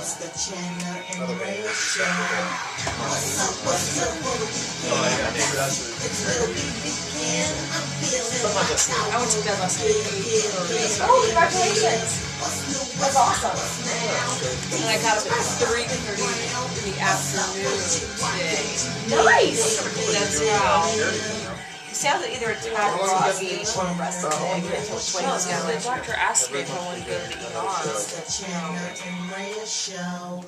It's the Chandler and Ray show. What's up, what weekend? It's Little Weekend. I'm feeling like I went to bed last night. Oh, congratulations! That's awesome. And I got up at 3:30 in the afternoon today. Nice! That's how. It sounded either attacked groggy or rested. I can't tell which way No, he's going. the doctor asked me if I wanted to go to the ER. it's the Chandler and Ray show.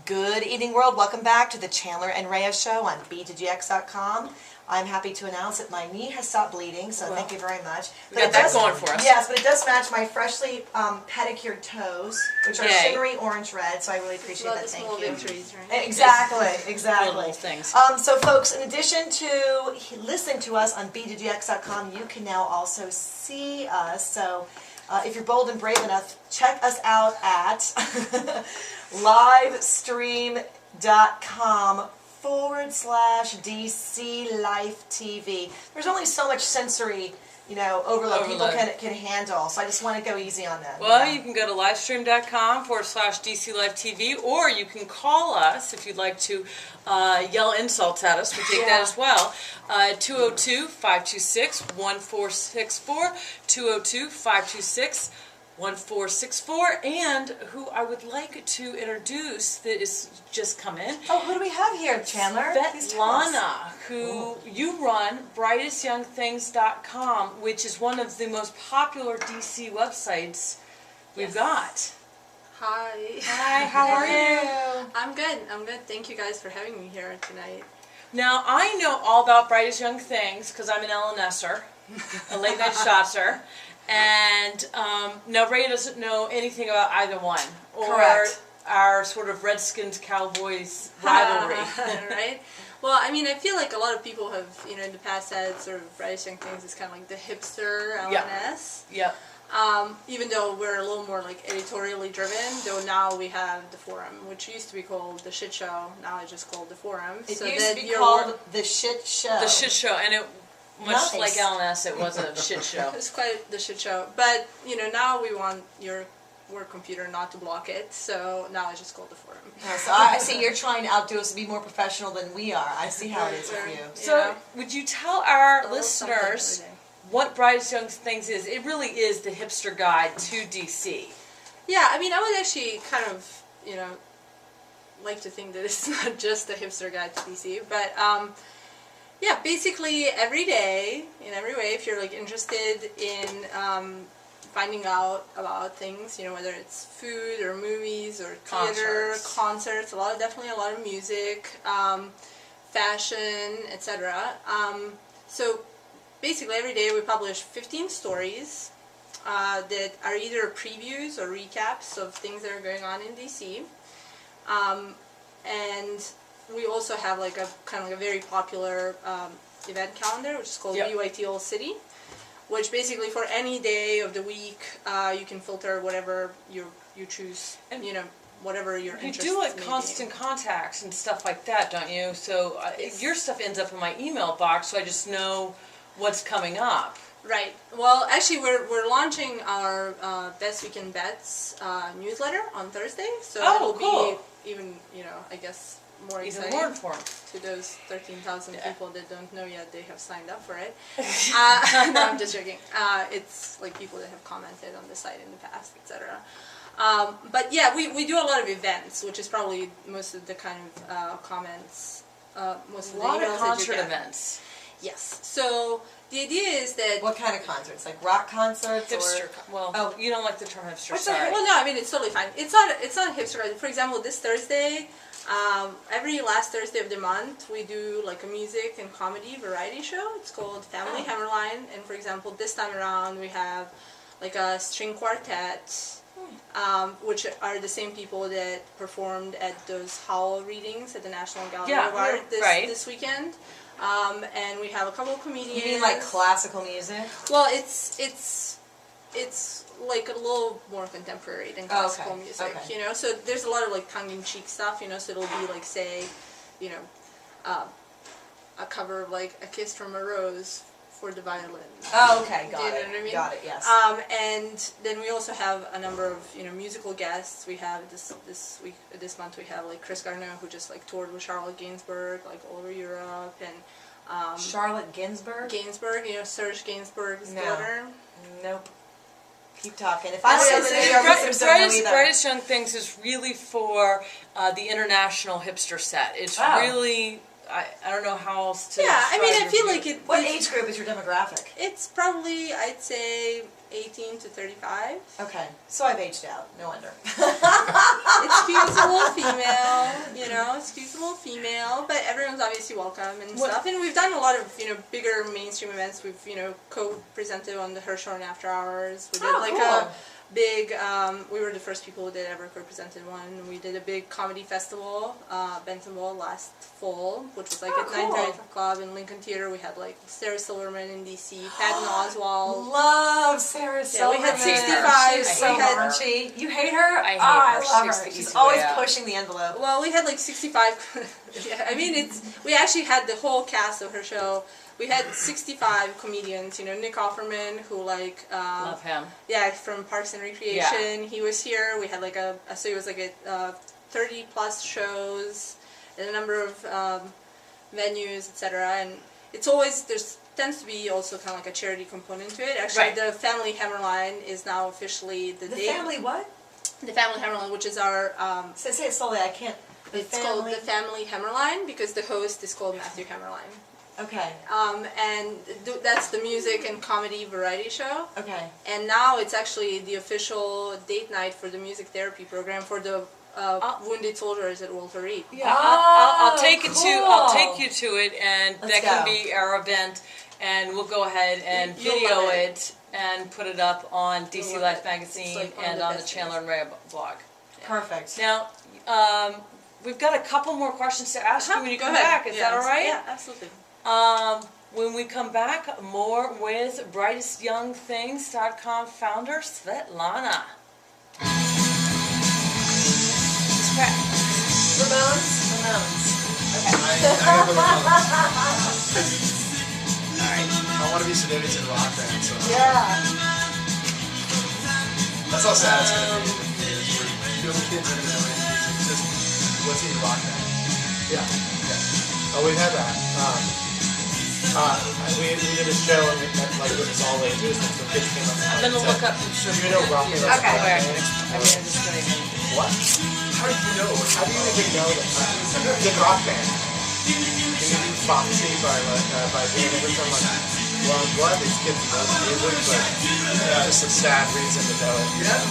Good evening, world. Welcome back to the Chandler and Reyes Show on BDigix.com. I'm happy to announce that my knee has stopped bleeding, so thank you very much. We got that going for us. Yes, but it does match my freshly pedicured toes, which are Yay. shimmery orange red, so I really appreciate that. Thank you. Victories, right? Exactly. Little things. So folks, in addition to listening to us on BDigix.com, you can now also see us. So if you're bold and brave enough, check us out at livestream.com/DC Life TV. There's only so much sensory, overload people can handle, so I just want to go easy on them. Well, you can go to livestream.com/DC Live TV, or you can call us if you'd like to yell insults at us. We take that as well. 202-526-1464, 202-526-1464, and who I would like to introduce that is just come in. Oh, who do we have here, Chandler? Please tell us. Svetlana, who you run brightestyoungthings.com, which is one of the most popular DC websites we've got. Hi. Hi, how are you? I'm good. Thank you guys for having me here tonight. Now, I know all about Brightest Young Things because I'm an LNSer, a late night shotzer, and now Ray doesn't know anything about either one, or Correct. our sort of Redskins Cowboys rivalry. Right? Well, I mean, I feel like a lot of people have, in the past said sort of Brightest Young Things is kind of like the hipster LNS. Yep. Even though we're a little more like editorially driven, though now we have the forum, which used to be called the shit show. Now it's just called the forum. It so used that to be your called work- the shit show. The shit show, and it much Nice. like LNS, it was a shit show. It's quite the shit show. But now we want your work computer not to block it, so now it's just called the forum. So I see you're trying to outdo us and be more professional than we are. I see how it is with you. So, would you tell our A little something listeners every day. what Brightest Young Things is? It really is the hipster guide to DC. Yeah, I mean, I would actually kind of, like to think that it's not just a hipster guide to DC, but yeah, basically every day, in every way, if you're like interested in finding out about things, whether it's food or movies or theater, concerts, definitely a lot of music, fashion, etc. So basically every day we publish 15 stories that are either previews or recaps of things that are going on in DC. And we also have like a kind of like a very popular event calendar, which is called BYT All City, which basically for any day of the week you can filter whatever you choose, and whatever your interest. You do like may be. constant contacts and stuff like that, don't you? So your stuff ends up in my email box, so I just know what's coming up. Right. Well, actually, we're launching our Best Weekend Bets newsletter on Thursday, so it'll be even I guess more exciting. Even more informed. To those 13,000 people that don't know yet, they have signed up for it. No, I'm just joking. It's like people that have commented on the site in the past, etc. But yeah, we do a lot of events, which is probably most of the kind of comments. Most of the A lot of emails that you concert get. events. Yes. So the idea is that What kind of concerts? Like rock concerts? Hipster. Or... Well, you don't like the term hipster. What's Sorry. well, no, I mean it's totally fine. It's not a hipster. For example, this Thursday, every last Thursday of the month, we do like a music and comedy variety show. It's called Family Hammerline, and for example, this time around we have like a string quartet, which are the same people that performed at those Howl readings at the National Gallery of Art this weekend. And we have a couple of comedians. You mean like classical music? Well, it's like a little more contemporary than classical music, Okay. So there's a lot of like tongue-in-cheek stuff, so it'll be like, say, a cover of like A Kiss from a Rose for the violin. Oh, okay, got Do you know it. what I mean? Got it, yes. And then we also have a number of musical guests. We have this month we have like Chris Garneau, who just like toured with Charlotte Gainsbourg like all over Europe, and Charlotte Gainsbourg? Serge Gainsbourg's No. daughter. Nope. Keep talking. If I say the name, our listeners don't know either. Brightest Young Things is really for the international hipster set. It's Oh. really, I don't know how else to. Yeah, I mean, I describe feel it. like it. What age group is your demographic? It's probably, I'd say, 18 to 35. Okay, so I've aged out. No wonder. It skews a little female, it skews a little female, but everyone's obviously welcome and stuff. And we've done a lot of, bigger mainstream events. We've, co-presented on the Her Show and After Hours. We did cool. a big, we were the first people who did ever co-presented one. We did a big comedy festival, Bentonville last fall, which was like at cool. 9:30 Club in Lincoln Theater. We had like Sarah Silverman in DC, Patton Oswalt. Love Sarah Silverman. we had 65. She's so We had- raunchy. You hate her? I hate I her. love She's her. the She's easy always way out. pushing the envelope. Well, we had like 65. Yeah, I mean, we actually had the whole cast of Her Show. We had 65 comedians. Nick Offerman, who Love him. yeah, from Parks and Recreation. He was here. We had so it was like a 30 plus shows and a number of venues, etc. And it's always tends to be also kind of like a charity component to it. Actually, Right. the Family Hammerline is now officially the family what? The Family Hammerline, which is our Say it slowly. I can't. it's called the Family Hammerline because the host is called Matthew Hammerline. Okay. And that's the music and comedy variety show. Okay. And now it's actually the official date night for the music therapy program for the wounded soldiers at Walter Reed. Yeah, I'll take it cool. I'll take you to it, and Let's that can go. be our event, and we'll go ahead and You'll video love it and put it up on DC love Life it. Magazine It's like one of and the on the best Chandler and Ray blog. Perfect. Now, we've got a couple more questions to ask you when you Go come ahead. back. Is that all right? Yeah, absolutely. When we come back, more with brightestyoungthings.com founder Svetlana. Ramones? Ramones. I have a I want to be Sedavian rock band, so Yeah. that's how sad it's gonna be. No kids are gonna know any music. Just what's in rock band? Yeah. Oh, we've had that. We did a show and we met it was all ages, and so kids came up. I'm gonna look up some Do you know rock band? Okay. I'm just gonna even. What? How do you know? How do you even know that? The rock band. You need Foxy by BDigix. I'm like, well, I'm glad these kids know the music, but it's just a sad reason to know it. Yeah.